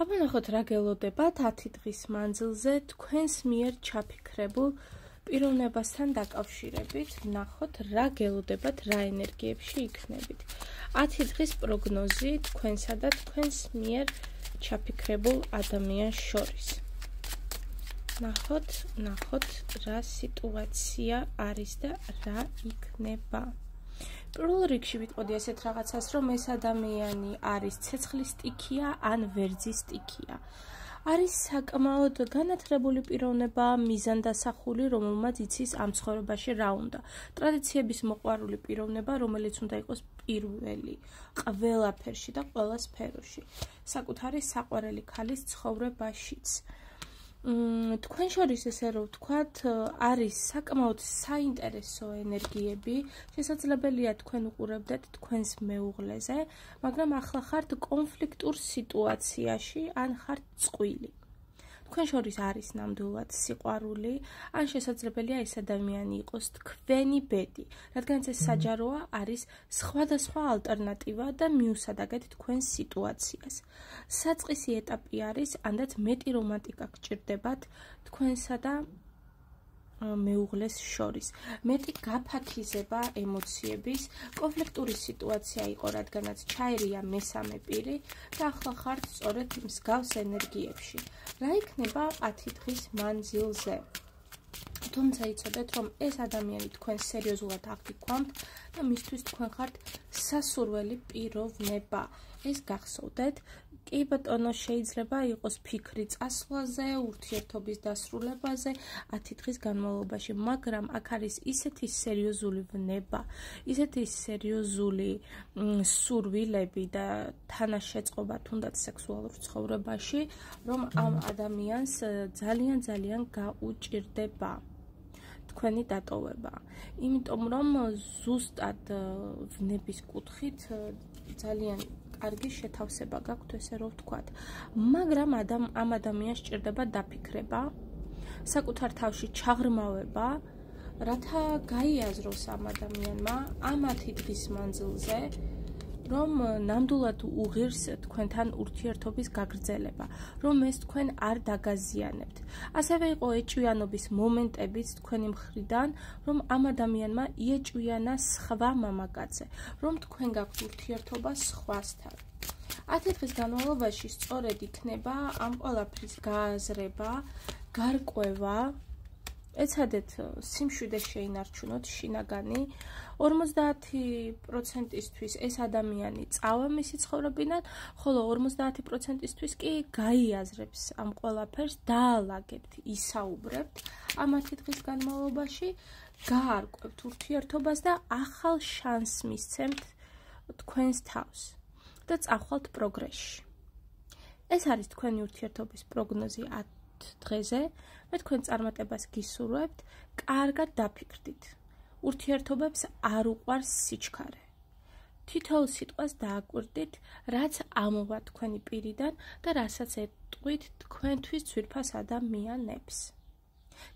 აბანახოთ რა გელოდება 10 დღის მანძილზე თქვენს მიერ ჩაფიქრებულ პიროვნებასთან დაკავშირებით. ნახოთ რა გელოდებათ, რა ენერგიებში იქნებით. 10 დღის პროგნოზი თქვენსა და თქვენს მიერ ჩაფიქრებულ ადამიანს შორის. ნახოთ რა სიტუაცია არის და რა იქნება. პირველ რიგში ვიტყოდი ესეთ რაღაცას, რომ ეს ადამიანი არის ცეცხლის სტიქია ან ვერძის სტიქია. არის საკმაოდ განათლებული პიროვნება, მიზანდასახული, რომელმაც იცის ამ ცხოვრებაში რა უნდა. ტრადიციების მოყვარული პიროვნება, რომელიც უნდა იყოს პირველი ყველაფერში და ყველა სფეროში. საკუთარი საყვარელი ქალის ცხოვრებაშიც. თქვენ შორის ესე რომ ვთქვათ, არის საკმაოდ საინტერესო ენერგიები, შესაძლებელია თქვენ უყურებდეთ თქვენს მეუღლეზე, მაგრამ ახლა ხართ კონფლიქტურ სიტუაციაში ან ხართ წყვილი. თქვენ შორის არის ნამდვილად სიყვარული, ან შესაძლებელია ეს ადამიანი იყოს თქვენი ბედი, რადგანაც ეს საჯაროა არის სხვადასხვა ალტერნატივა და მიუსადაგეთ თქვენს სიტუაციას. საწყისი ეტაპი არის, ანდაც მეტი რომანტიკა გჭირდებათ თქვენსა და მეუღლეს შორის. მეტი გაფათიზება ემოციების, კონფლიქტური სიტუაცია იყო, რადგანაც ჩაერია მესამე პირი და ახლა ხართ სწორედ მსგავს ენერგიებში. რა იქნება 10 დღის მანძილზე? თუმცა იცოდეთ, რომ ეს ადამიანი თქვენ სერიოზულად აღიქვამთ და მისთვის თქვენ ხართ სასურველი პიროვნება. ეს გახსოვდეთ. კი ბატონო, შეიძლება იყოს ფიქრი წასვლაზე, ურთიერთობის დასრულებაზე 10 დღის განმავლობაში, მაგრამ აქ არის ისეთი სერიოზული ვნება, ისეთი სერიოზული სურვილები და თანაშეწყობა თუნდაც სექსუალურ ცხოვრებაში, რომ ამ ადამიანს ძალიან გაუჭირდება თქვენი დატოვება. იმიტომ რომ ზუსტად ვნების კუთხით ძალიან კარგი შეთავსება გაქვთ, ესე რომ ვთქვათ. მაგრამ ამ ადამიანს სჭირდება დაფიქრება, საკუთარ თავში ჩაღრმავება, რათა გაიაზროს ამ ადამიანმა ამ 10 დღის მანძილზე, რომ ნამდვილად უღირს თქვენთან ურთიერთობის გაგრძელება, რომ ეს თქვენ არ დაგაზიანებთ. ასევე იყო ეჭვიანობის მომენტებიც თქვენი მხრიდან, რომ ამ ადამიანმა იეჭვიანა სხვა მამაკაცზე, რომ თქვენ გაქვთ ურთიერთობა სხვასთან. 10 დღის განმავლობაში სწორედ იქნება ამ ყველაფრის გააზრება, გარკვევა. ეცადეთ სიმშვიდე შეინარჩუნოთ შინაგანი. 50%-ისთვის ეს ადამიანი წავა მისი ცხოვრებიდან, ხოლო 50%-ისთვის კი გაიაზრებს ამ ყველაფერს, დაალაგებთ, ისაუბრებთ ამ 10 დღის განმავლობაში, გაარკვევთ ურთიერთობას და ახალ შანსს მისცემთ თქვენს თავს და წახვალთ პროგრესში. ეს არის თქვენი ურთიერთობის პროგნოზი 10 დღეზე. მე თქვენ წარმატებას გისურვებთ, კარგად დაფიქრდით. ურთიერთობებს არ უყვარს სიჩქარე. თითოეულ სიტყვას დააკვირდით, რაც ამოვა თქვენი პირიდან და რასაც ეტყვით თქვენთვის ძვირფას ადამიანებს.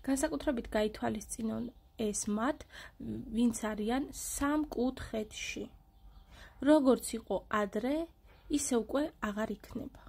განსაკუთრებით გაითვალისწინონ ეს მათ, ვინც არიან სამ კუთხეთში. როგორც იყო ადრე, ისე უკვე აღარ იქნება.